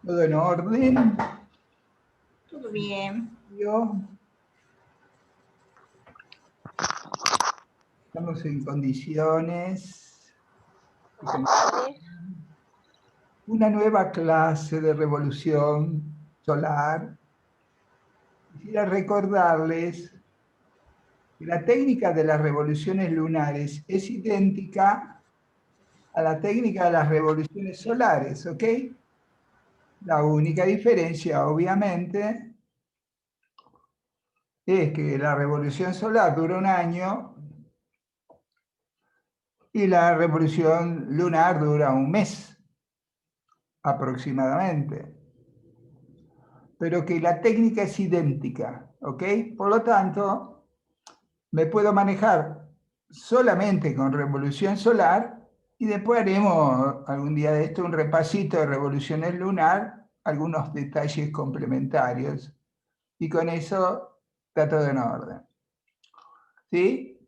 Todo en orden. Todo bien. Estamos en condiciones. Una nueva clase de revolución solar. Quisiera recordarles que la técnica de las revoluciones lunares es idéntica a la técnica de las revoluciones solares, ¿ok? La única diferencia, obviamente, es que la revolución solar dura un año y la revolución lunar dura un mes aproximadamente, pero que la técnica es idéntica, ¿ok? Por lo tanto, me puedo manejar solamente con revolución solar y después haremos algún día de esto un repasito de revoluciones lunar, algunos detalles complementarios, y con eso está todo en orden. ¿Sí?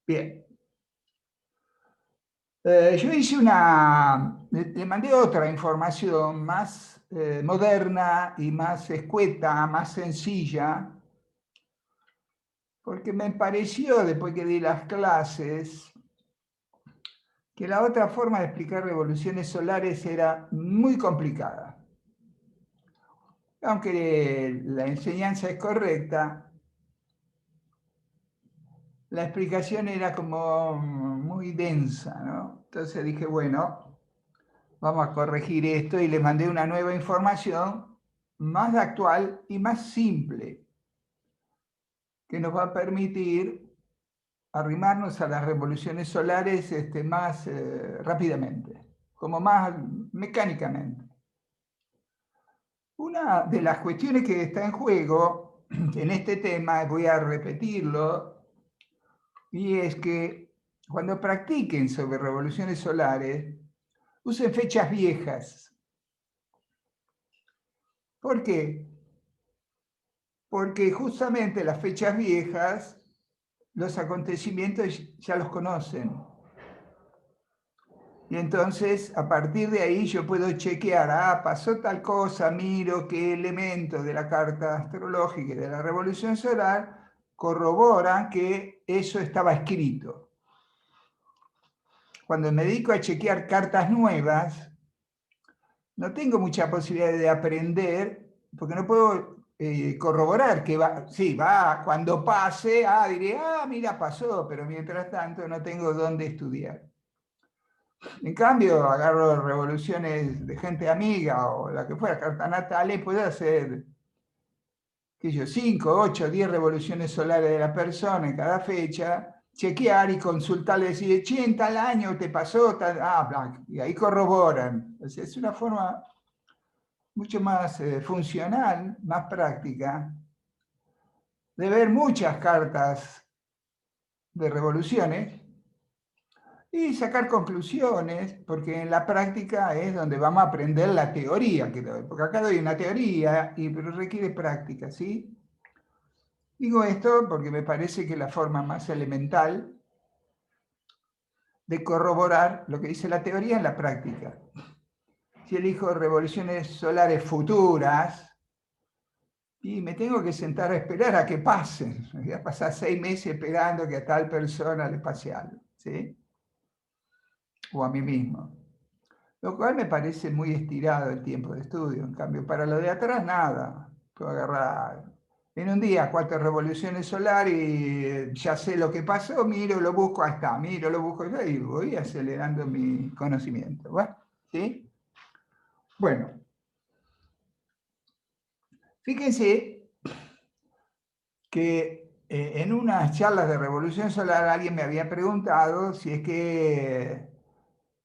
Bien. Yo hice le mandé otra información más moderna y más escueta, más sencilla, porque me pareció, después que di las clases, que la otra forma de explicar revoluciones solares era muy complicada. Aunque la enseñanza es correcta, la explicación era como muy densa, ¿no? Entonces dije, bueno, vamos a corregir esto y le mandé una nueva información más actual y más simple, que nos va a permitir arrimarnos a las revoluciones solares más rápidamente, como más mecánicamente. Una de las cuestiones que está en juego en este tema, voy a repetirlo, y es que cuando practiquen sobre revoluciones solares, usen fechas viejas. ¿Por qué? Porque justamente las fechas viejas, los acontecimientos ya los conocen. Y entonces, a partir de ahí, yo puedo chequear, pasó tal cosa, miro qué elementos de la carta astrológica y de la revolución solar corroboran que eso estaba escrito. Cuando me dedico a chequear cartas nuevas, no tengo mucha posibilidad de aprender, porque no puedo corroborar que va, sí, va, cuando pase, diré, mira, pasó, pero mientras tanto no tengo dónde estudiar. En cambio, agarro revoluciones de gente amiga o la que fuera, carta natal, y puedo hacer, qué sé yo, 5, 8, 10 revoluciones solares de la persona en cada fecha, chequear y consultarle, decir, che, en tal año te pasó, tal, y ahí corroboran. O sea, es una forma mucho más funcional, más práctica, de ver muchas cartas de revoluciones y sacar conclusiones, porque en la práctica es donde vamos a aprender la teoría que doy, porque acá doy una teoría, pero requiere práctica, ¿sí? Digo esto porque me parece que la forma más elemental de corroborar lo que dice la teoría en la práctica. Si elijo revoluciones solares futuras, y me tengo que sentar a esperar a que pasen. Voy a pasar 6 meses esperando que a tal persona le pase algo, ¿sí? O a mí mismo. Lo cual me parece muy estirado el tiempo de estudio. En cambio, para lo de atrás, nada. Puedo agarrar en un día 4 revoluciones solares y ya sé lo que pasó, miro, lo busco, ahí está, miro, lo busco y voy acelerando mi conocimiento. ¿Sí? Bueno, fíjense que en unas charlas de Revolución Solar alguien me había preguntado si es que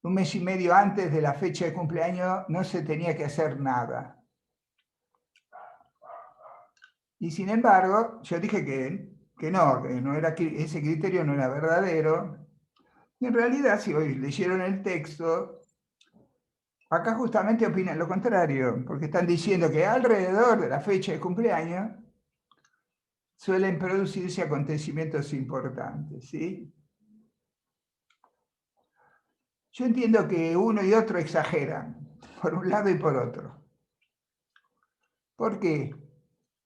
un mes y medio antes de la fecha de cumpleaños no se tenía que hacer nada. Y sin embargo, yo dije que no era, ese criterio no era verdadero. Y en realidad, si hoy leyeron el texto, acá justamente opinan lo contrario, porque están diciendo que alrededor de la fecha de cumpleaños suelen producirse acontecimientos importantes, ¿sí? Yo entiendo que uno y otro exageran, por un lado y por otro. ¿Por qué?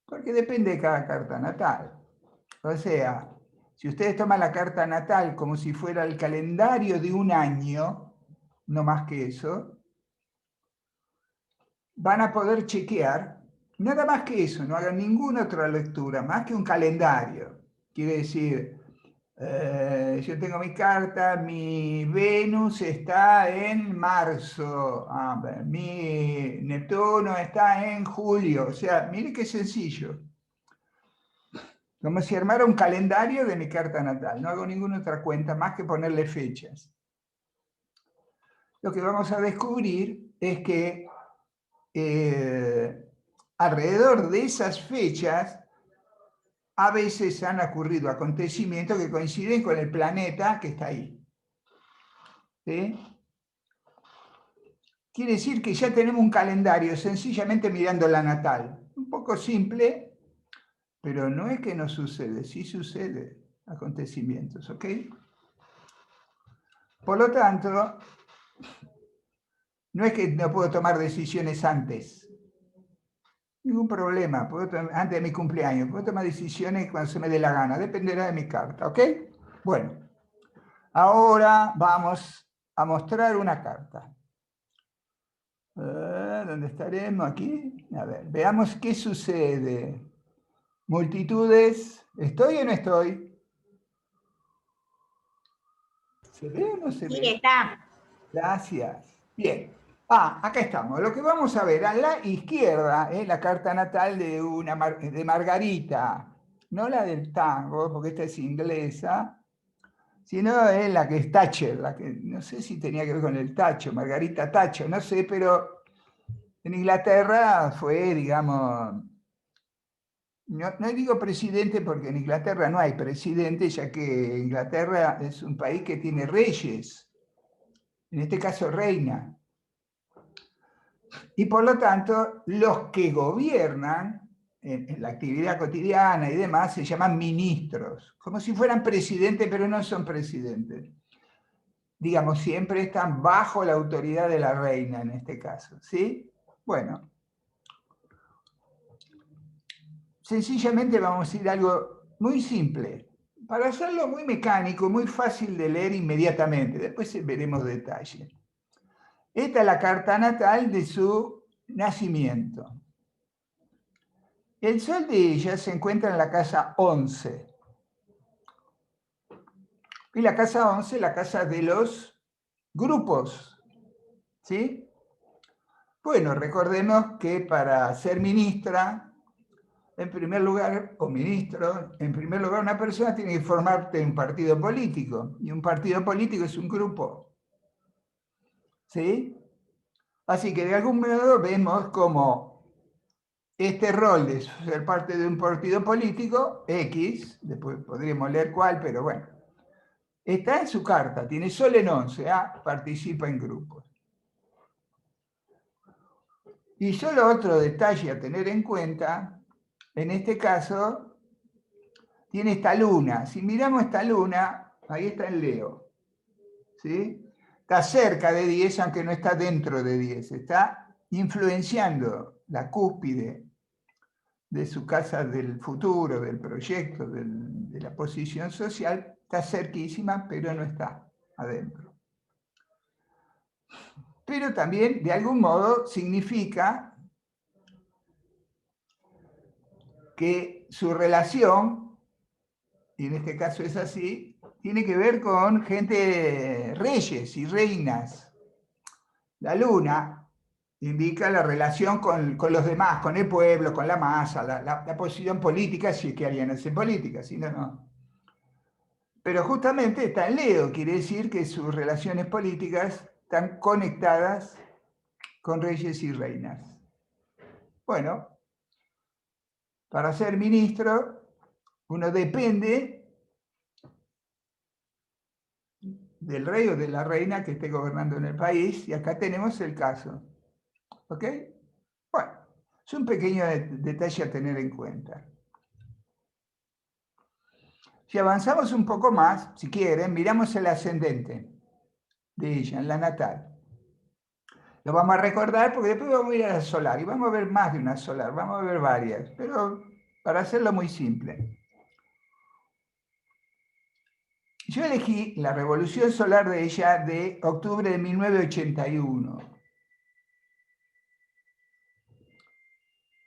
Porque depende de cada carta natal. O sea, si ustedes toman la carta natal como si fuera el calendario de un año, no más que eso, van a poder chequear, nada más que eso, no hagan ninguna otra lectura, más que un calendario. Quiere decir, yo tengo mi carta, mi Venus está en marzo, mi Neptuno está en julio, o sea, mire qué sencillo. Como si armara un calendario de mi carta natal, no hago ninguna otra cuenta más que ponerle fechas. Lo que vamos a descubrir es que alrededor de esas fechas a veces han ocurrido acontecimientos que coinciden con el planeta que está ahí. ¿Sí? Quiere decir que ya tenemos un calendario sencillamente mirando la natal. Un poco simple, pero no es que no sucede, sí sucede acontecimientos, ¿ok? Por lo tanto, no es que no puedo tomar decisiones antes. Ningún problema, antes de mi cumpleaños. Puedo tomar decisiones cuando se me dé la gana. Dependerá de mi carta, ¿ok? Bueno, ahora vamos a mostrar una carta. ¿Dónde estaremos? Aquí. A ver, veamos qué sucede. Multitudes. ¿Estoy o no estoy? ¿Se ve o no se ve? Sí, está. Gracias. Bien. Acá estamos. Lo que vamos a ver a la izquierda es la carta natal de Margarita, no la del tango, porque esta es inglesa, sino es la que es Thatcher, la que no sé si tenía que ver con el Tacho, Margarita Thatcher, no sé, pero en Inglaterra fue, digamos, no digo presidente porque en Inglaterra no hay presidente, ya que Inglaterra es un país que tiene reyes, en este caso reina. Y por lo tanto, los que gobiernan en la actividad cotidiana y demás se llaman ministros, como si fueran presidentes, pero no son presidentes. Digamos, siempre están bajo la autoridad de la reina en este caso, ¿sí? Bueno, sencillamente vamos a ir a algo muy simple, para hacerlo muy mecánico, muy fácil de leer inmediatamente, después veremos detalles. Esta es la carta natal de su nacimiento. El sol de ella se encuentra en la casa 11. Y la casa 11, la casa de los grupos. ¿Sí? Bueno, recordemos que para ser ministra, en primer lugar, o ministro, en primer lugar una persona tiene que formar de un partido político. Y un partido político es un grupo. ¿Sí? Así que de algún modo vemos como este rol de ser parte de un partido político, X, después podríamos leer cuál, pero bueno, está en su carta, tiene sol en 11, participa en grupos. Y solo otro detalle a tener en cuenta, en este caso, tiene esta luna. Si miramos esta luna, ahí está en Leo. ¿Sí? Está cerca de 10, aunque no está dentro de 10. Está influenciando la cúspide de su casa del futuro, del proyecto, de la posición social. Está cerquísima, pero no está adentro. Pero también, de algún modo, significa que su relación, y en este caso es así, tiene que ver con gente, reyes y reinas. La luna indica la relación con los demás, con el pueblo, con la masa, la posición política, si es que alguien hace política, si no, no. Pero justamente está en Leo, quiere decir que sus relaciones políticas están conectadas con reyes y reinas. Bueno, para ser ministro, uno depende del rey o de la reina que esté gobernando en el país, y acá tenemos el caso. ¿Ok? Bueno, es un pequeño detalle a tener en cuenta. Si avanzamos un poco más, si quieren, miramos el ascendente de ella, en la natal. Lo vamos a recordar porque después vamos a ir a la solar y vamos a ver más de una solar, vamos a ver varias, pero para hacerlo muy simple. Yo elegí la revolución solar de ella de octubre de 1981.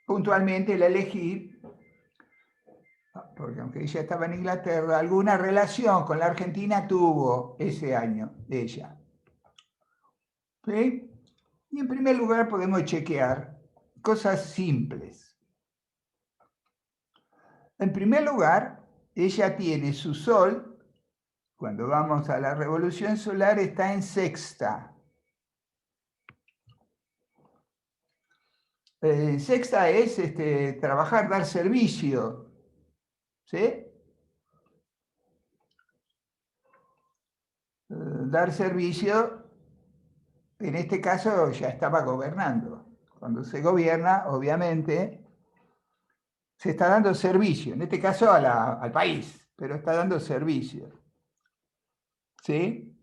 Puntualmente la elegí porque aunque ella estaba en Inglaterra, alguna relación con la Argentina tuvo ese año ella. ¿Sí? Y en primer lugar podemos chequear cosas simples. En primer lugar, ella tiene su sol, cuando vamos a la revolución solar, está en sexta. Sexta es trabajar, dar servicio. ¿Sí? Dar servicio, en este caso ya estaba gobernando. Cuando se gobierna, obviamente, se está dando servicio, en este caso al país, pero está dando servicio. ¿Sí?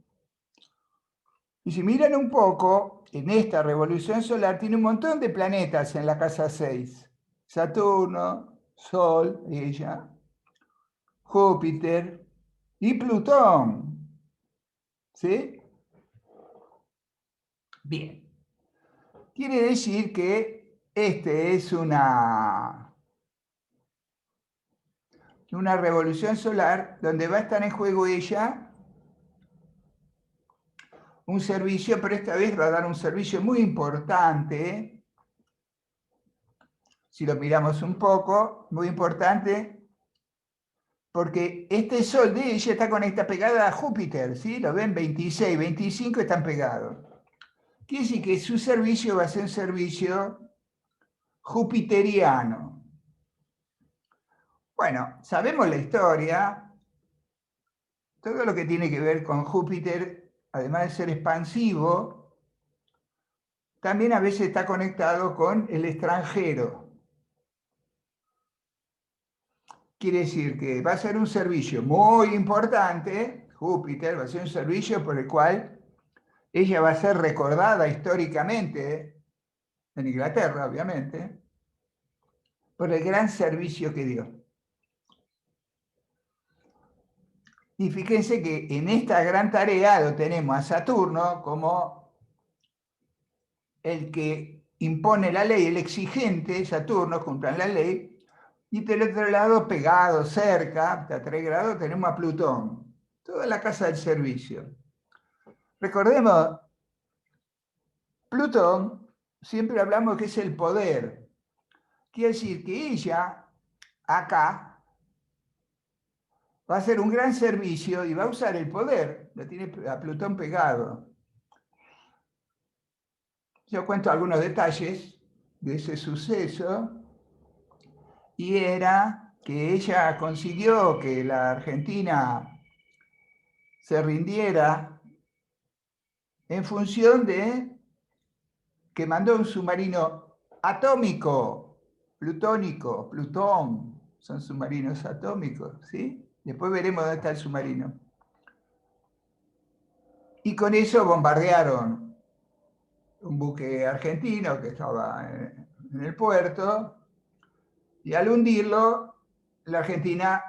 Y si miran un poco, en esta revolución solar tiene un montón de planetas en la casa 6. Saturno, Sol, ella, Júpiter y Plutón. ¿Sí? Bien. Quiere decir que este es una revolución solar donde va a estar en juego ella un servicio, pero esta vez va a dar un servicio muy importante, si lo miramos un poco, muy importante, porque este Sol de ella está pegada a Júpiter, ¿sí? Lo ven, 26, 25 están pegados. Quiere decir que su servicio va a ser un servicio jupiteriano. Bueno, sabemos la historia, todo lo que tiene que ver con Júpiter, además de ser expansivo, también a veces está conectado con el extranjero. Quiere decir que va a ser un servicio muy importante, Júpiter va a ser un servicio por el cual ella va a ser recordada históricamente, en Inglaterra obviamente, por el gran servicio que dio. Y fíjense que en esta gran tarea lo tenemos a Saturno como el que impone la ley, el exigente, Saturno, cumplan la ley, y del otro lado, pegado, cerca, hasta 3 grados, tenemos a Plutón, toda la casa del servicio. Recordemos, Plutón, siempre hablamos que es el poder. Quiere decir que ella, acá, va a hacer un gran servicio y va a usar el poder. Lo tiene a Plutón pegado. Yo cuento algunos detalles de ese suceso. Y era que ella consiguió que la Argentina se rindiera en función de que mandó un submarino atómico, plutónico, Plutón, son submarinos atómicos, ¿sí? Después veremos dónde está el submarino. Y con eso bombardearon un buque argentino que estaba en el puerto, y al hundirlo, la Argentina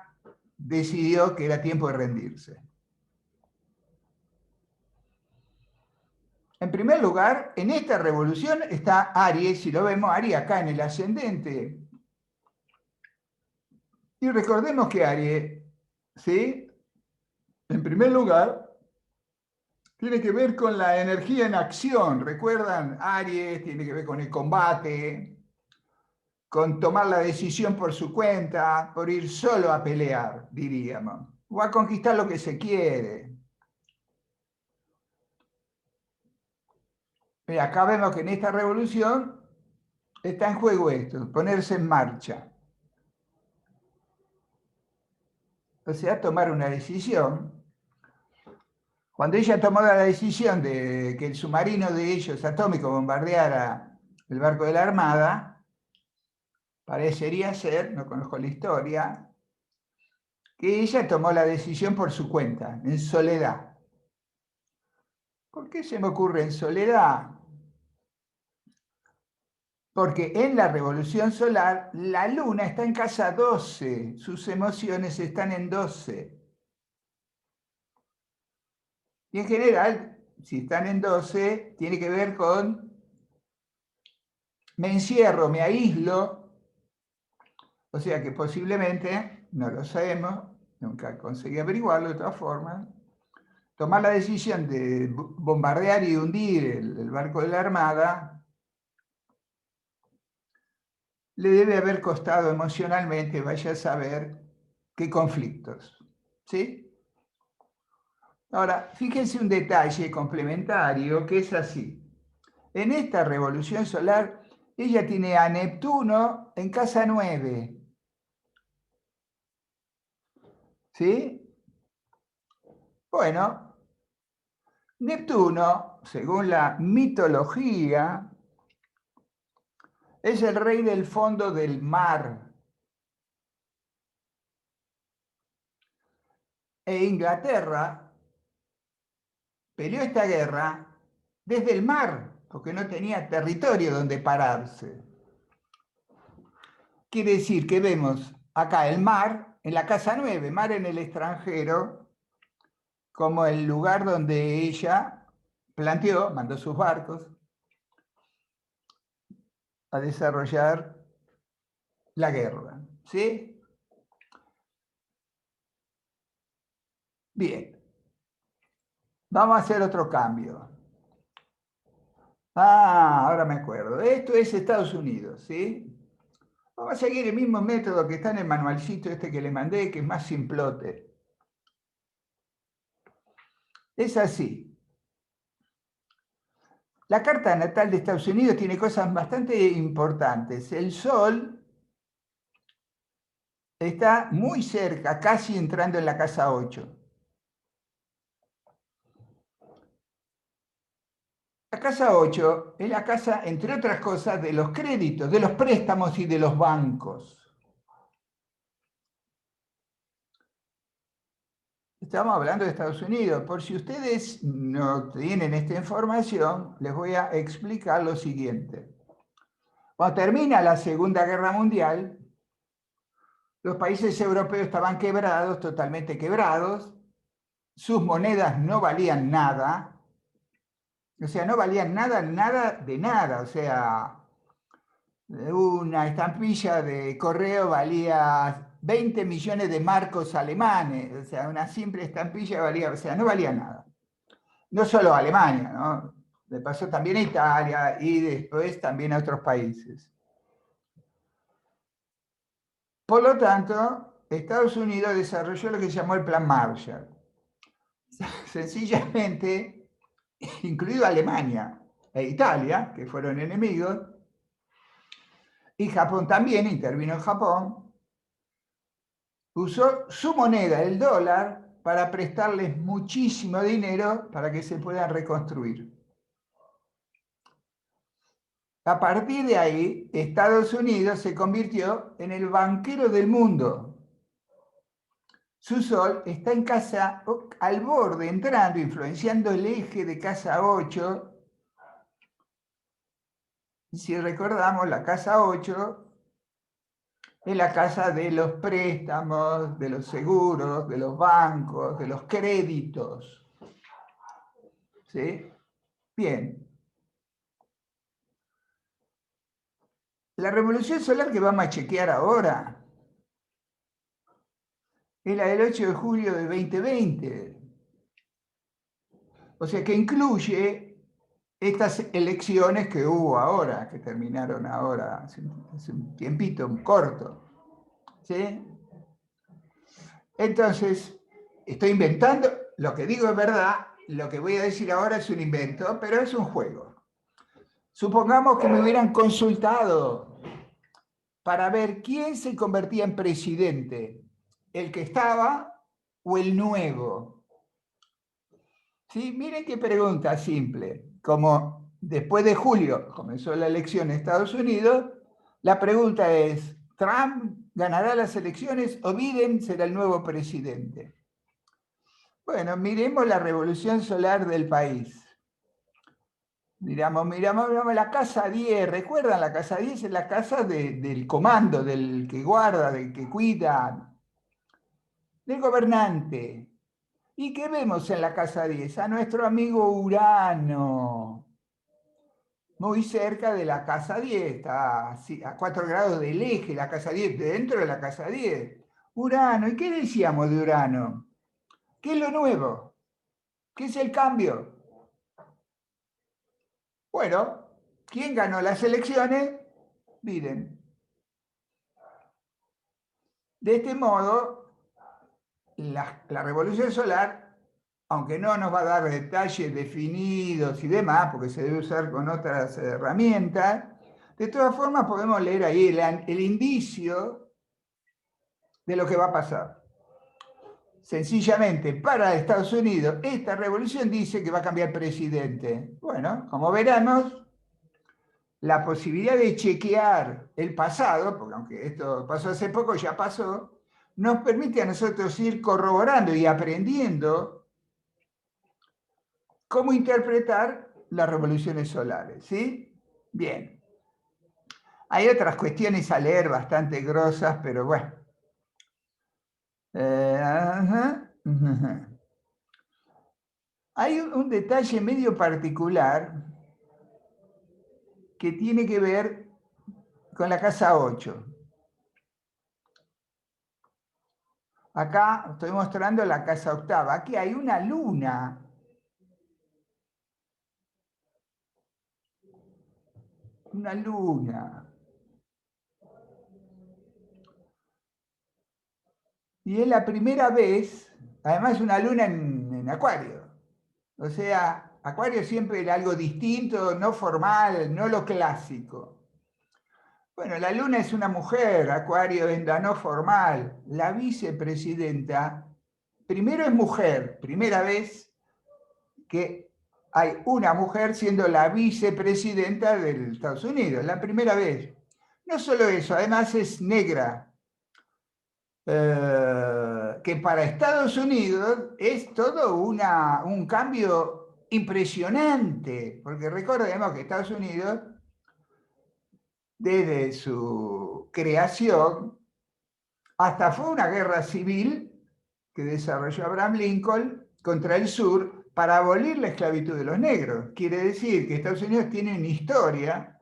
decidió que era tiempo de rendirse. En primer lugar, en esta revolución está Aries, si lo vemos, Aries acá en el ascendente. Y recordemos que Aries, ¿sí? En primer lugar, tiene que ver con la energía en acción. ¿Recuerdan? Aries tiene que ver con el combate, con tomar la decisión por su cuenta, por ir solo a pelear, diríamos, o a conquistar lo que se quiere. Mira, acá vemos que en esta revolución está en juego esto, ponerse en marcha. O sea, tomar una decisión. Cuando ella tomó la decisión de que el submarino de ellos atómico bombardeara el barco de la Armada, parecería ser, no conozco la historia, que ella tomó la decisión por su cuenta, en soledad. ¿Por qué se me ocurre en soledad? Porque en la revolución solar, la luna está en casa 12, sus emociones están en 12. Y en general, si están en 12, tiene que ver con me encierro, me aíslo, o sea que posiblemente, no lo sabemos, nunca conseguí averiguarlo de todas formas, tomar la decisión de bombardear y hundir el barco de la Armada le debe haber costado emocionalmente, vaya a saber qué conflictos. ¿Sí? Ahora, fíjense un detalle complementario que es así. En esta revolución solar, ella tiene a Neptuno en casa 9. ¿Sí? Bueno, Neptuno, según la mitología, es el rey del fondo del mar. E Inglaterra peleó esta guerra desde el mar, porque no tenía territorio donde pararse. Quiere decir que vemos acá el mar en la casa 9, mar en el extranjero, como el lugar donde ella planteó, mandó sus barcos a desarrollar la guerra. ¿Sí? Bien. Vamos a hacer otro cambio. Ahora me acuerdo. Esto es Estados Unidos, ¿sí? Vamos a seguir el mismo método que está en el manualcito este que le mandé, que es más simplote. Es así. La carta natal de Estados Unidos tiene cosas bastante importantes. El Sol está muy cerca, casi entrando en la casa 8. La casa 8 es la casa, entre otras cosas, de los créditos, de los préstamos y de los bancos. Estamos hablando de Estados Unidos. Por si ustedes no tienen esta información, les voy a explicar lo siguiente. Cuando termina la Segunda Guerra Mundial, los países europeos estaban quebrados, totalmente quebrados, sus monedas no valían nada, o sea, no valían nada, nada de nada, o sea, una estampilla de correo valía 20 millones de marcos alemanes, o sea, una simple estampilla valía, o sea, no valía nada. No solo a Alemania, ¿no? Le pasó también a Italia y después también a otros países. Por lo tanto, Estados Unidos desarrolló lo que se llamó el Plan Marshall. Sencillamente, incluido Alemania e Italia, que fueron enemigos, y Japón también, intervino en Japón, usó su moneda, el dólar, para prestarles muchísimo dinero para que se puedan reconstruir. A partir de ahí, Estados Unidos se convirtió en el banquero del mundo. Su sol está en casa al borde, entrando, influenciando el eje de casa 8. Si recordamos, la casa 8 es la casa de los préstamos, de los seguros, de los bancos, de los créditos. ¿Sí? Bien. La revolución solar que vamos a chequear ahora es la del 8 de julio de 2020. O sea que incluye estas elecciones que hubo ahora, que terminaron ahora, hace un tiempito, un corto. ¿Sí? Entonces, estoy inventando, lo que digo es verdad, lo que voy a decir ahora es un invento, pero es un juego. Supongamos que me hubieran consultado para ver quién se convertía en presidente, el que estaba o el nuevo. ¿Sí? Miren qué pregunta simple. Como después de julio comenzó la elección en Estados Unidos, la pregunta es, ¿Trump ganará las elecciones o Biden será el nuevo presidente? Bueno, miremos la revolución solar del país. Miramos la casa 10. ¿Recuerdan? La casa 10 es la casa del comando, del que guarda, del que cuida, del gobernante. ¿Y qué vemos en la casa 10? A nuestro amigo Urano, muy cerca de la casa 10, está a 4 grados del eje, la casa 10, dentro de la casa 10. Urano, ¿y qué decíamos de Urano? ¿Qué es lo nuevo? ¿Qué es el cambio? Bueno, ¿quién ganó las elecciones? Biden. De este modo, la revolución solar, aunque no nos va a dar detalles definidos y demás, porque se debe usar con otras herramientas, de todas formas podemos leer ahí el indicio de lo que va a pasar. Sencillamente, para Estados Unidos, esta revolución dice que va a cambiar presidente. Bueno, como veremos, la posibilidad de chequear el pasado, porque aunque esto pasó hace poco, ya pasó, nos permite a nosotros ir corroborando y aprendiendo cómo interpretar las revoluciones solares, ¿sí? Bien. Hay otras cuestiones a leer bastante grosas, pero bueno. Hay un detalle medio particular que tiene que ver con la casa 8. Acá estoy mostrando la casa octava. Aquí hay una luna. Una luna. Y es la primera vez, además una luna en Acuario. O sea, Acuario siempre era algo distinto, no formal, no lo clásico. Bueno, la luna es una mujer, Acuario es la no formal. La vicepresidenta, primero es mujer, primera vez que hay una mujer siendo la vicepresidenta de Estados Unidos, la primera vez. No solo eso, además es negra, que para Estados Unidos es todo un cambio impresionante, porque recordemos que Estados Unidos, desde su creación, hasta fue una guerra civil que desarrolló Abraham Lincoln contra el sur para abolir la esclavitud de los negros. Quiere decir que Estados Unidos tiene una historia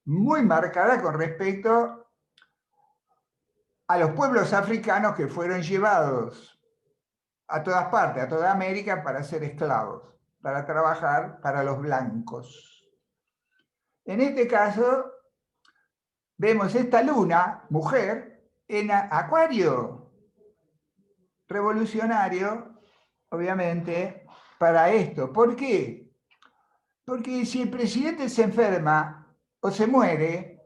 muy marcada con respecto a los pueblos africanos que fueron llevados a todas partes, a toda América, para ser esclavos, para trabajar para los blancos. En este caso, vemos esta luna, mujer, en Acuario, revolucionario, obviamente, para esto. ¿Por qué? Porque si el presidente se enferma o se muere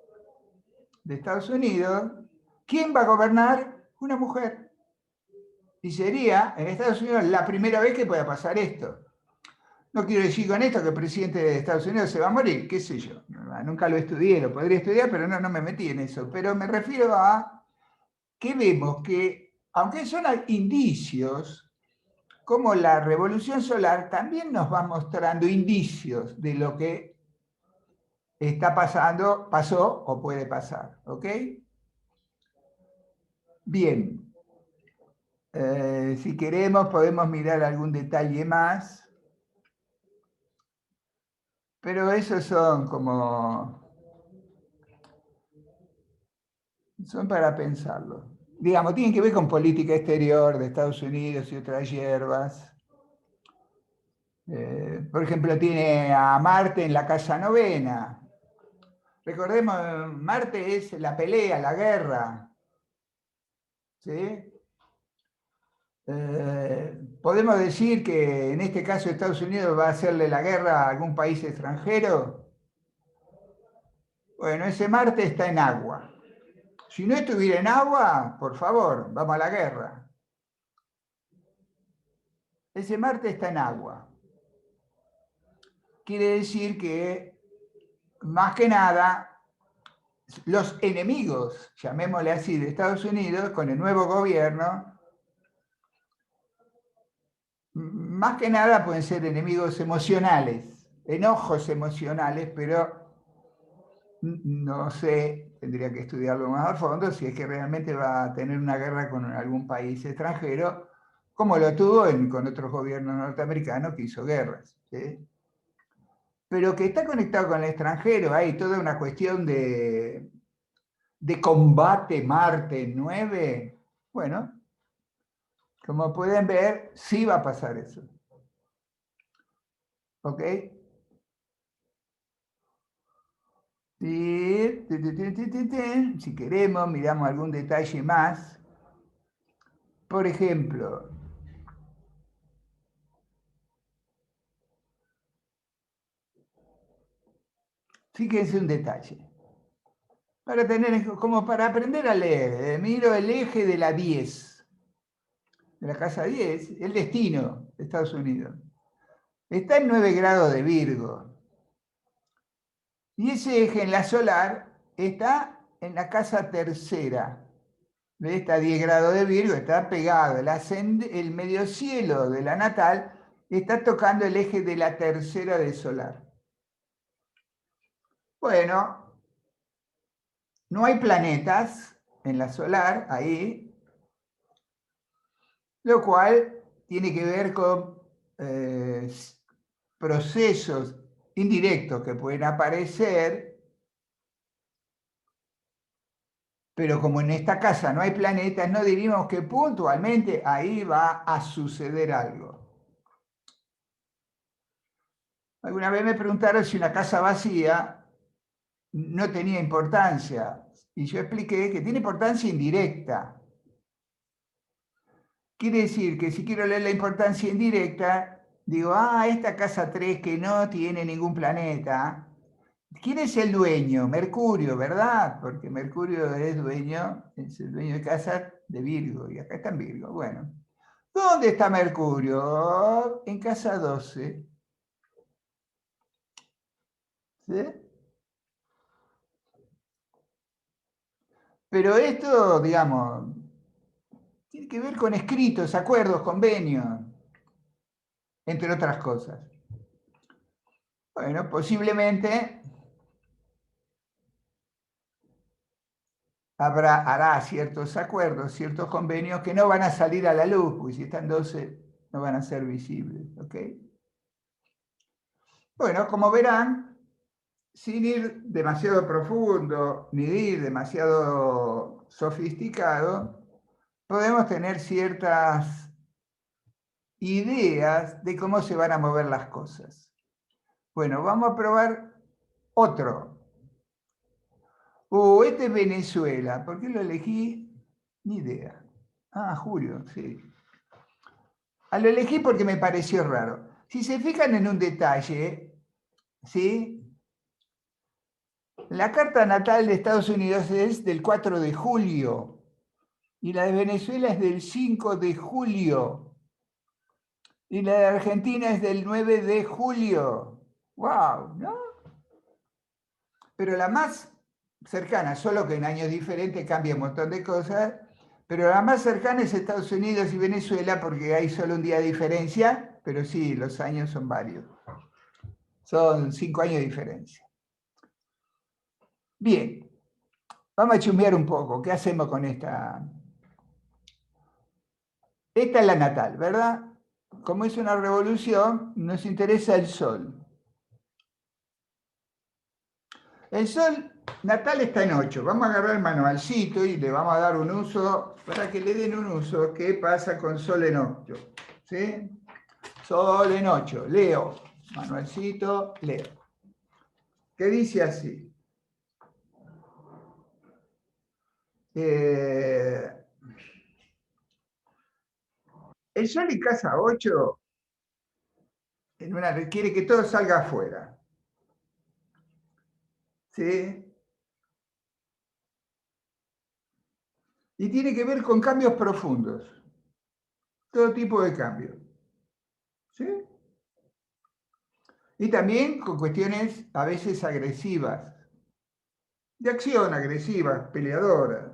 de Estados Unidos, ¿quién va a gobernar? Una mujer. Y sería en Estados Unidos la primera vez que pueda pasar esto. No quiero decir con esto que el presidente de Estados Unidos se va a morir, qué sé yo. Nunca lo estudié, lo podría estudiar, pero no me metí en eso. Pero me refiero a que vemos que, aunque son indicios, como la revolución solar también nos va mostrando indicios de lo que está pasando, pasó o puede pasar. ¿Ok? Bien. Si queremos podemos mirar algún detalle más. Pero esos son son para pensarlo. Digamos, tienen que ver con política exterior de Estados Unidos y otras hierbas. Por ejemplo, tiene a Marte en la casa novena. Recordemos, Marte es la pelea, la guerra. ¿Sí? ¿Podemos decir que en este caso Estados Unidos va a hacerle la guerra a algún país extranjero? Bueno, ese Marte está en agua. Si no estuviera en agua, por favor, vamos a la guerra. Ese Marte está en agua. Quiere decir que, más que nada, los enemigos, llamémosle así, de Estados Unidos, con el nuevo gobierno, más que nada pueden ser enemigos emocionales. enojos emocionales, pero no sé, tendría que estudiarlo más a fondo, si es que realmente va a tener una guerra con algún país extranjero, como lo tuvo con otros gobiernos norteamericanos que hizo guerras. ¿Sí? Pero que está conectado con el extranjero, hay toda una cuestión de combate Marte 9. Bueno, como pueden ver, sí va a pasar eso. ¿Ok? Y si queremos, miramos algún detalle más. Por ejemplo, fíjense un detalle. Como para aprender a leer, miro el eje de la 10, de la casa 10, el destino de Estados Unidos. Está en 9 grados de Virgo. Y ese eje en la solar está en la casa tercera de esta 10 grados de Virgo, está pegado. El medio cielo de la natal está tocando el eje de la tercera de solar. Bueno, no hay planetas en la solar ahí, lo cual tiene que ver con procesos indirectos que pueden aparecer, pero como en esta casa no hay planetas, no diríamos que puntualmente ahí va a suceder algo. Alguna vez me preguntaron si una casa vacía no tenía importancia, y yo expliqué que tiene importancia indirecta. Quiere decir que si quiero leer la importancia indirecta, digo, esta casa 3 que no tiene ningún planeta, ¿quién es el dueño? Mercurio, ¿verdad? Porque Mercurio es el dueño de casa de Virgo, y acá está en Virgo. Bueno, ¿dónde está Mercurio? En casa 12. ¿Sí? Pero esto, digamos, tiene que ver con escritos, acuerdos, convenios, entre otras cosas. Bueno, posiblemente hará ciertos acuerdos, ciertos convenios que no van a salir a la luz, porque si están 12 no van a ser visibles. ¿Ok? Bueno, como verán, sin ir demasiado profundo ni ir demasiado sofisticado, podemos tener ciertas ideas de cómo se van a mover las cosas. Bueno, vamos a probar otro. Este es Venezuela. ¿Por qué lo elegí? Ni idea. Julio, sí. Lo elegí porque me pareció raro. Si se fijan en un detalle, ¿sí? La carta natal de Estados Unidos es del 4 de julio y la de Venezuela es del 5 de julio y la de Argentina es del 9 de julio. ¡Wow! ¿No? Pero la más cercana, solo que en años diferentes cambia un montón de cosas, pero la más cercana es Estados Unidos y Venezuela porque hay solo un día de diferencia, pero sí, los años son varios. Son 5 años de diferencia. Bien, vamos a chusmear un poco. ¿Qué hacemos con esta? Esta es la natal, ¿verdad? Como es una revolución, nos interesa el Sol. El Sol natal está en 8. Vamos a agarrar el manualcito y le vamos a dar un uso, para que le den un uso. ¿Qué pasa con Sol en 8? ¿Sí? Sol en 8. Leo. Manualcito, leo. ¿Qué dice así? El Sol en casa 8 quiere que todo salga afuera. ¿Sí? Y tiene que ver con cambios profundos. Todo tipo de cambios. ¿Sí? Y también con cuestiones a veces agresivas, de acción agresiva, peleadora.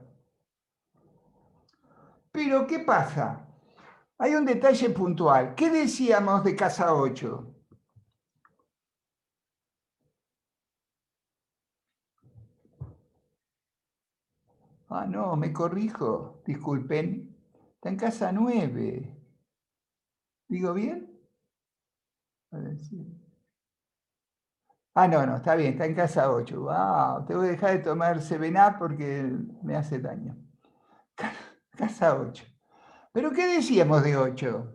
Pero, ¿qué pasa? Hay un detalle puntual. ¿Qué decíamos de casa 8? Ah, no, me corrijo, disculpen. Está en casa 9. ¿Digo bien? A ver, sí. Ah, no, está bien, está en casa 8. Wow, tengo que dejar de tomar 7-Up porque me hace daño. Casa 8. ¿Pero qué decíamos de 8?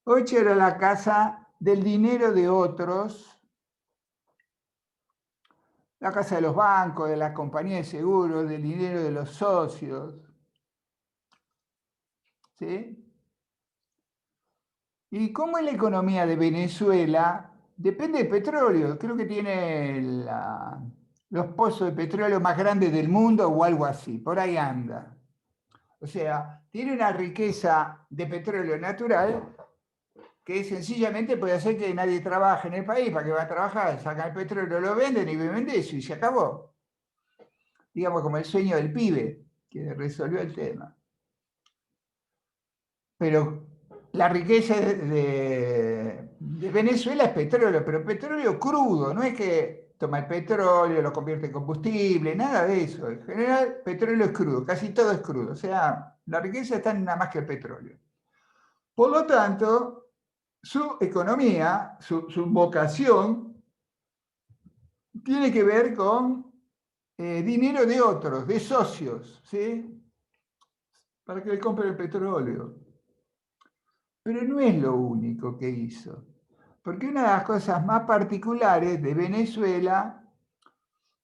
8 era la casa del dinero de otros, la casa de los bancos, de las compañías de seguros, del dinero de los socios. ¿Sí? ¿Y cómo es la economía de Venezuela? Depende del petróleo. Creo que tiene los pozos de petróleo más grandes del mundo o algo así. Por ahí anda. O sea, tiene una riqueza de petróleo natural que sencillamente puede hacer que nadie trabaje en el país. ¿Para qué va a trabajar? Sacan el petróleo, lo venden y viven de eso y se acabó. Digamos como el sueño del pibe, que resolvió el tema. Pero la riqueza de Venezuela es petróleo, pero petróleo crudo, no es que toma el petróleo, lo convierte en combustible, nada de eso. En general, petróleo es crudo, casi todo es crudo. O sea, la riqueza está en nada más que el petróleo. Por lo tanto, su economía, su vocación, tiene que ver con dinero de otros, de socios, ¿sí? Para que le compren el petróleo. Pero no es lo único que hizo. Porque una de las cosas más particulares de Venezuela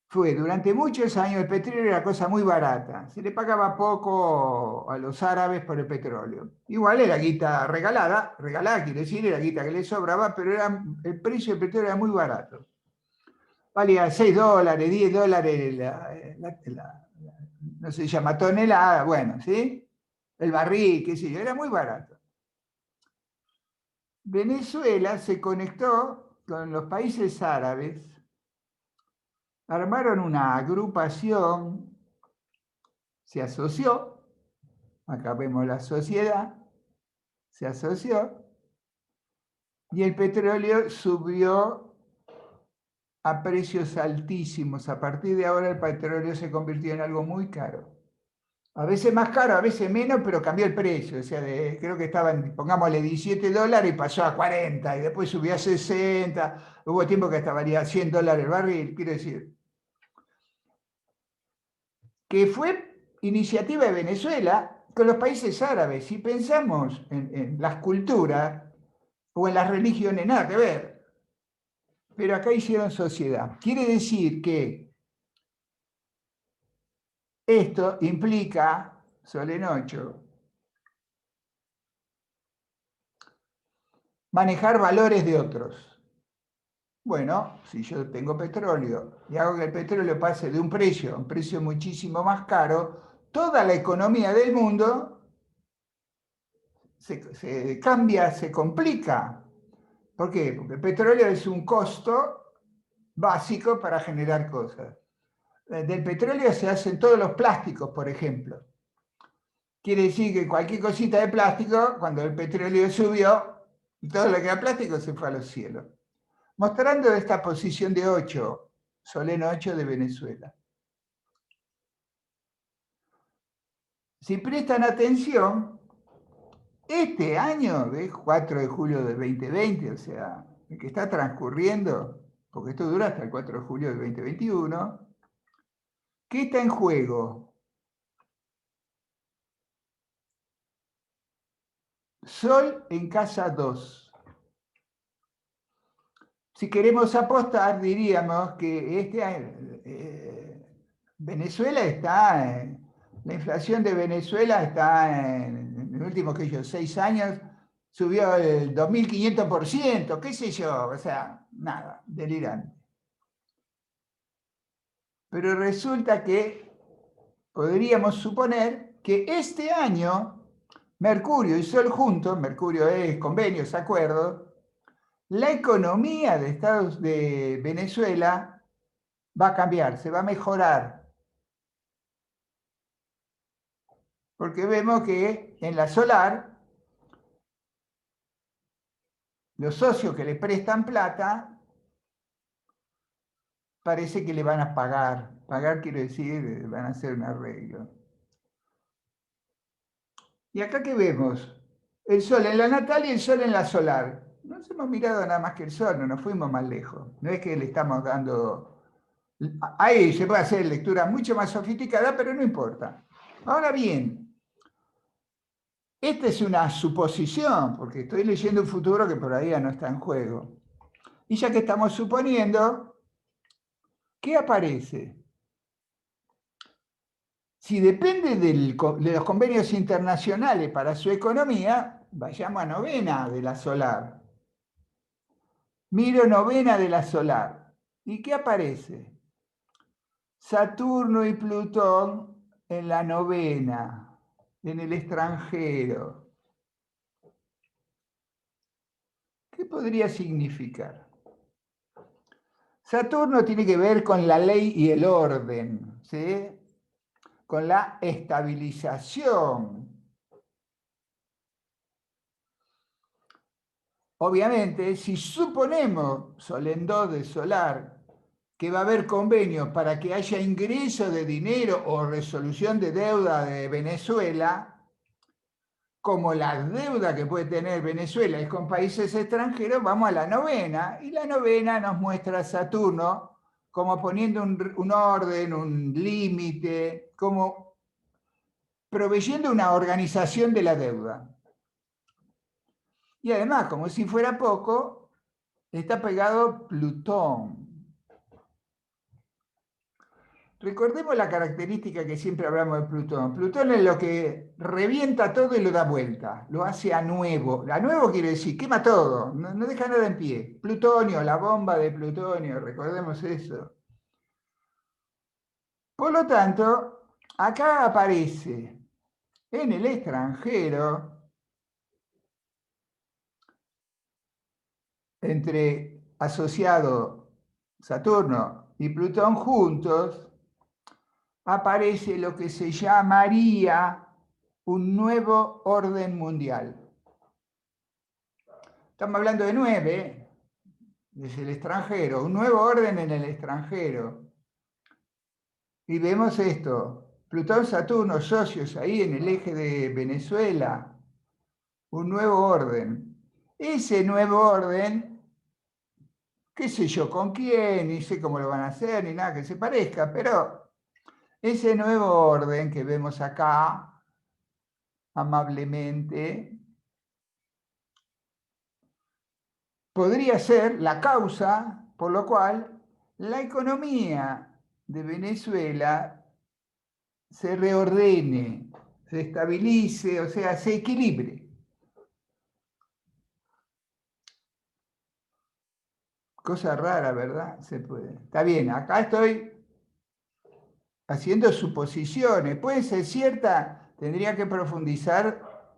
fue, durante muchos años el petróleo era cosa muy barata. Se le pagaba poco a los árabes por el petróleo. Igual era guita regalada, regalada quiere decir, era guita que le sobraba, pero el precio del petróleo era muy barato. Valía $6, $10 no se llama tonelada, bueno, ¿sí? El barril, qué sé yo, era muy barato. Venezuela se conectó con los países árabes, armaron una agrupación, se asoció, acá vemos la sociedad, se asoció, y el petróleo subió a precios altísimos. A partir de ahora el petróleo se convirtió en algo muy caro. A veces más caro, a veces menos, pero cambió el precio. O sea, creo que estaban, pongámosle $17 y pasó a 40, y después subió a 60. Hubo tiempo que hasta valía $100 el barril, quiero decir. Que fue iniciativa de Venezuela con los países árabes. Si pensamos en las culturas o en las religiones, nada que ver. Pero acá hicieron sociedad. Quiere decir que esto implica, Solenocho, manejar valores de otros. Bueno, si yo tengo petróleo y hago que el petróleo pase de un precio a un precio muchísimo más caro, toda la economía del mundo se cambia, se complica. ¿Por qué? Porque el petróleo es un costo básico para generar cosas. Del petróleo se hacen todos los plásticos, por ejemplo. Quiere decir que cualquier cosita de plástico, cuando el petróleo subió, todo lo que era plástico se fue a los cielos. Mostrando esta posición de 8, Soleno 8 de Venezuela. Si prestan atención, este año, de 4 de julio de 2020, o sea, el que está transcurriendo, porque esto dura hasta el 4 de julio de 2021, ¿qué está en juego? Sol en casa 2. Si queremos apostar, diríamos que este año, Venezuela está, la inflación de Venezuela está en los últimos 6 años, subió el 2500%, qué sé yo, o sea, nada, delirante. Pero resulta que podríamos suponer que este año, Mercurio y Sol juntos, Mercurio es convenios, acuerdos, la economía de Venezuela va a cambiar, se va a mejorar. Porque vemos que en la solar, los socios que le prestan plata parece que le van a pagar. Pagar quiere decir, van a hacer un arreglo. ¿Y acá qué vemos? El Sol en la natal y el Sol en la solar. Nos hemos mirado nada más que el Sol, no nos fuimos más lejos. No es que le estamos dando... Ahí se puede hacer lectura mucho más sofisticada, pero no importa. Ahora bien, esta es una suposición, porque estoy leyendo un futuro que por ahí no está en juego. Y ya que estamos suponiendo, ¿qué aparece? Si depende de los convenios internacionales para su economía, vayamos a novena de la solar. Miro novena de la solar. ¿Y qué aparece? Saturno y Plutón en la novena, en el extranjero. ¿Qué podría significar? Saturno tiene que ver con la ley y el orden, ¿sí? Con la estabilización. Obviamente, si suponemos, Sol en 2 de solar, que va a haber convenios para que haya ingreso de dinero o resolución de deuda de Venezuela, como la deuda que puede tener Venezuela es con países extranjeros, vamos a la novena, y la novena nos muestra a Saturno como poniendo un orden, un límite, como proveyendo una organización de la deuda. Y además, como si fuera poco, está pegado Plutón. Recordemos la característica que siempre hablamos de Plutón. Plutón es lo que revienta todo y lo da vuelta, lo hace a nuevo. A nuevo quiere decir, quema todo, no deja nada en pie. Plutonio, la bomba de plutonio, recordemos eso. Por lo tanto, acá aparece en el extranjero, entre asociado Saturno y Plutón juntos, aparece lo que se llamaría un nuevo orden mundial. Estamos hablando de 9, desde el extranjero, un nuevo orden en el extranjero. Y vemos esto, Plutón, Saturno, socios ahí en el eje de Venezuela, un nuevo orden. Ese nuevo orden, qué sé yo con quién, ni sé cómo lo van a hacer, ni nada que se parezca, pero ese nuevo orden que vemos acá, amablemente, podría ser la causa por lo cual la economía de Venezuela se reordene, se estabilice, o sea, se equilibre. Cosa rara, ¿verdad? Se puede. Está bien, acá estoy haciendo suposiciones. Puede ser cierta, tendría que profundizar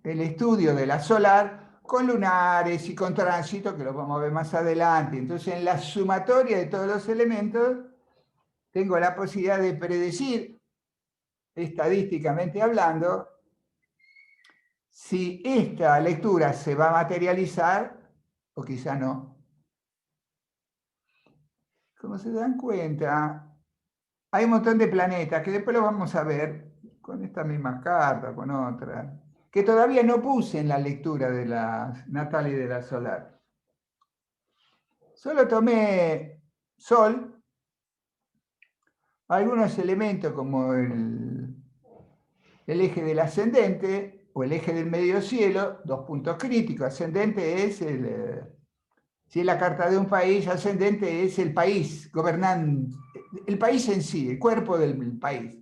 el estudio de la solar con lunares y con tránsito, que lo vamos a ver más adelante. Entonces, en la sumatoria de todos los elementos, tengo la posibilidad de predecir, estadísticamente hablando, si esta lectura se va a materializar o quizá no. Como se dan cuenta, hay un montón de planetas que después lo vamos a ver con esta misma carta, con otras, que todavía no puse en la lectura de la natal y de la solar. Solo tomé Sol, algunos elementos como el eje del ascendente o el eje del medio cielo, dos puntos críticos. Ascendente es si es la carta de un país, ascendente es el país gobernante, el país en sí, el cuerpo del país.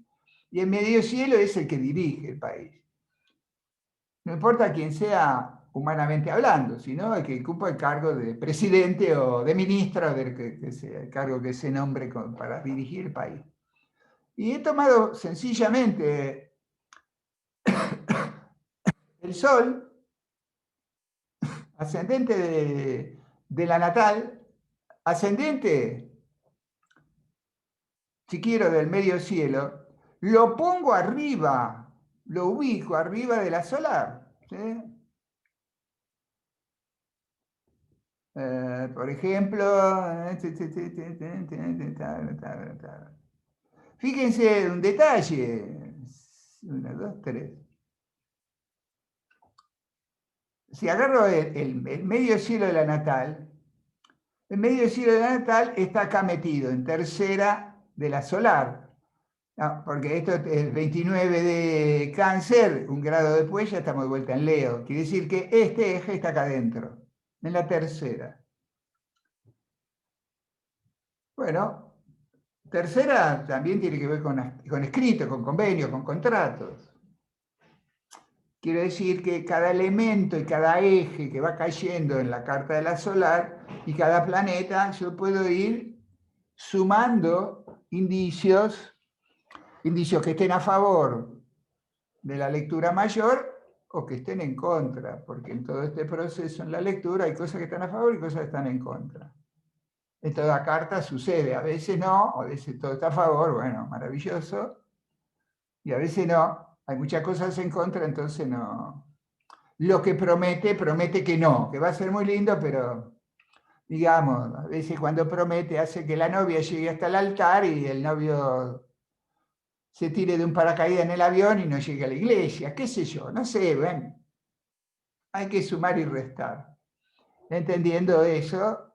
Y el medio cielo es el que dirige el país. No importa quién sea humanamente hablando, sino el que ocupa el cargo de presidente o de ministro, el cargo que se nombre para dirigir el país. Y he tomado sencillamente el Sol, ascendente de la natal, ascendente, si quiero, del medio cielo, lo pongo arriba, lo ubico arriba de la solar. ¿Sí? Por ejemplo, fíjense un detalle. 1, 2, 3. Si agarro el medio cielo de la natal, el medio cielo de la natal está acá metido, en tercera de la solar. No, porque esto es 29 de Cáncer, un grado después ya estamos de vuelta en Leo. Quiere decir que este eje está acá adentro, en la tercera. Bueno, tercera también tiene que ver con escrito, con convenios, con contratos. Quiere decir que cada elemento y cada eje que va cayendo en la carta de la solar y cada planeta, yo puedo ir sumando indicios que estén a favor de la lectura mayor o que estén en contra, porque en todo este proceso en la lectura hay cosas que están a favor y cosas que están en contra. En toda carta sucede, a veces no, a veces todo está a favor, bueno, maravilloso, y a veces no, hay muchas cosas en contra, entonces no. Lo que promete que no, que va a ser muy lindo, pero digamos, a veces cuando promete hace que la novia llegue hasta el altar y el novio se tire de un paracaídas en el avión y no llegue a la iglesia, qué sé yo, no sé, bueno, hay que sumar y restar. Entendiendo eso,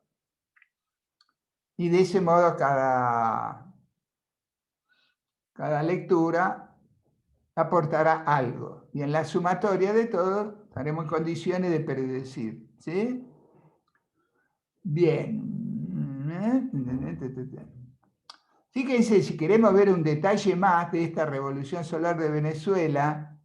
y de ese modo cada lectura aportará algo. Y en la sumatoria de todo estaremos en condiciones de predecir. ¿Sí? Bien. Fíjense, si queremos ver un detalle más de esta revolución solar de Venezuela,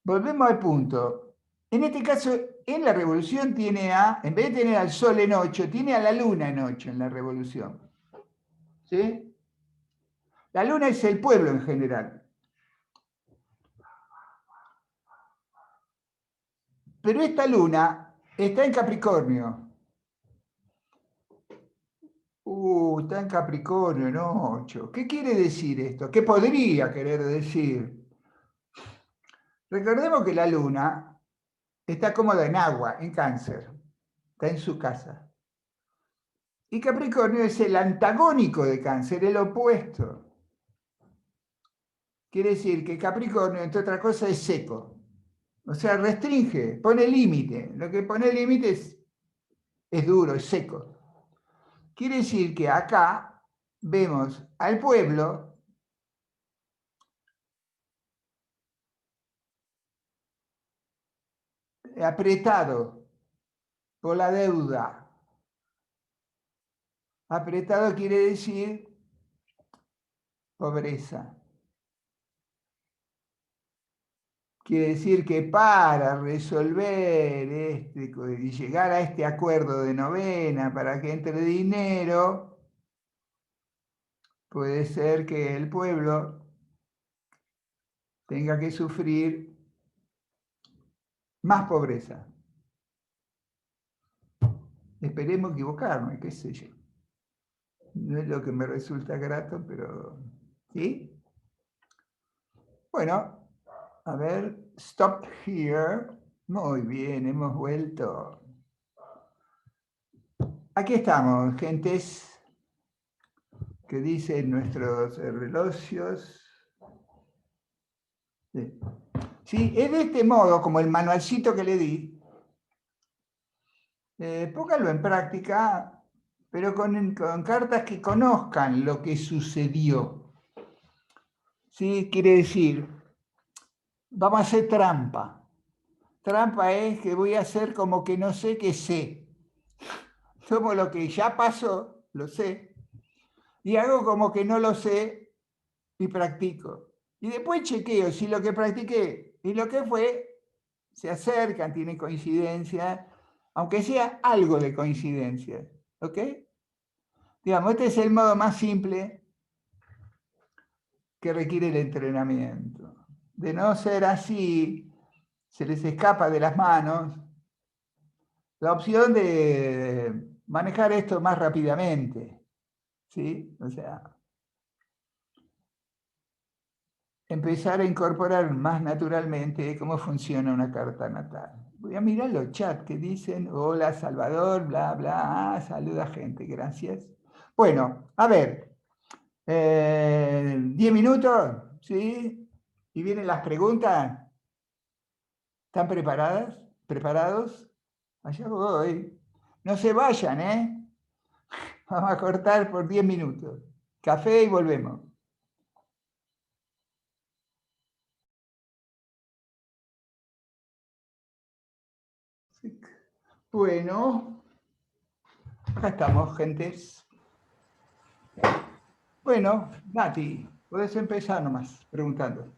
volvemos al punto. En este caso, en la revolución tiene en vez de tener al Sol en 8, tiene a la Luna en 8 en la revolución. ¿Sí? La Luna es el pueblo en general. Pero esta Luna está en Capricornio. Está en Capricornio, en 8. ¿Qué quiere decir esto? ¿Qué podría querer decir? Recordemos que la Luna está cómoda en agua, en Cáncer. Está en su casa. Y Capricornio es el antagónico de Cáncer, el opuesto. Quiere decir que Capricornio, entre otras cosas, es seco. O sea, restringe, pone límite. Lo que pone límite es duro, es seco. Quiere decir que acá vemos al pueblo apretado por la deuda. Apretado quiere decir pobreza. Quiere decir que para resolver y llegar a este acuerdo de novena para que entre dinero, puede ser que el pueblo tenga que sufrir más pobreza. Esperemos equivocarme, qué sé yo. No es lo que me resulta grato, pero ¿sí? Bueno, a ver, stop here. Muy bien, hemos vuelto. Aquí estamos, gentes, que dicen nuestros relojes. Sí. Sí, es de este modo, como el manualcito que le di. Póngalo en práctica, pero con cartas que conozcan lo que sucedió. ¿Sí? Quiere decir, vamos a hacer trampa. Trampa es que voy a hacer como que no sé que sé. Tomo lo que ya pasó, lo sé, y hago como que no lo sé y practico. Y después chequeo si lo que practiqué y lo que fue se acercan, tienen coincidencia, aunque sea algo de coincidencia. ¿Ok? Digamos, este es el modo más simple que requiere el entrenamiento. De no ser así, se les escapa de las manos la opción de manejar esto más rápidamente. ¿Sí? O sea, empezar a incorporar más naturalmente cómo funciona una carta natal. Voy a mirar los chats que dicen, hola Salvador, bla, bla, saluda gente, gracias. Bueno, a ver, 10 minutos, ¿sí? Y vienen las preguntas. ¿Están preparadas? ¿Preparados? Allá voy. No se vayan, ¿eh? Vamos a cortar por 10 minutos. Café y volvemos. Bueno, acá estamos, gentes. Bueno, Nati, podés empezar nomás preguntando.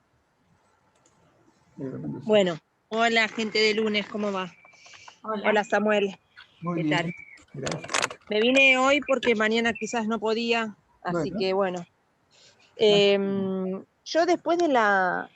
Bueno, hola gente de lunes, ¿cómo va? Hola Samuel. Muy ¿Qué bien, tal? gracias. Me vine hoy porque mañana quizás no podía, así Bueno. que bueno. Yo después de la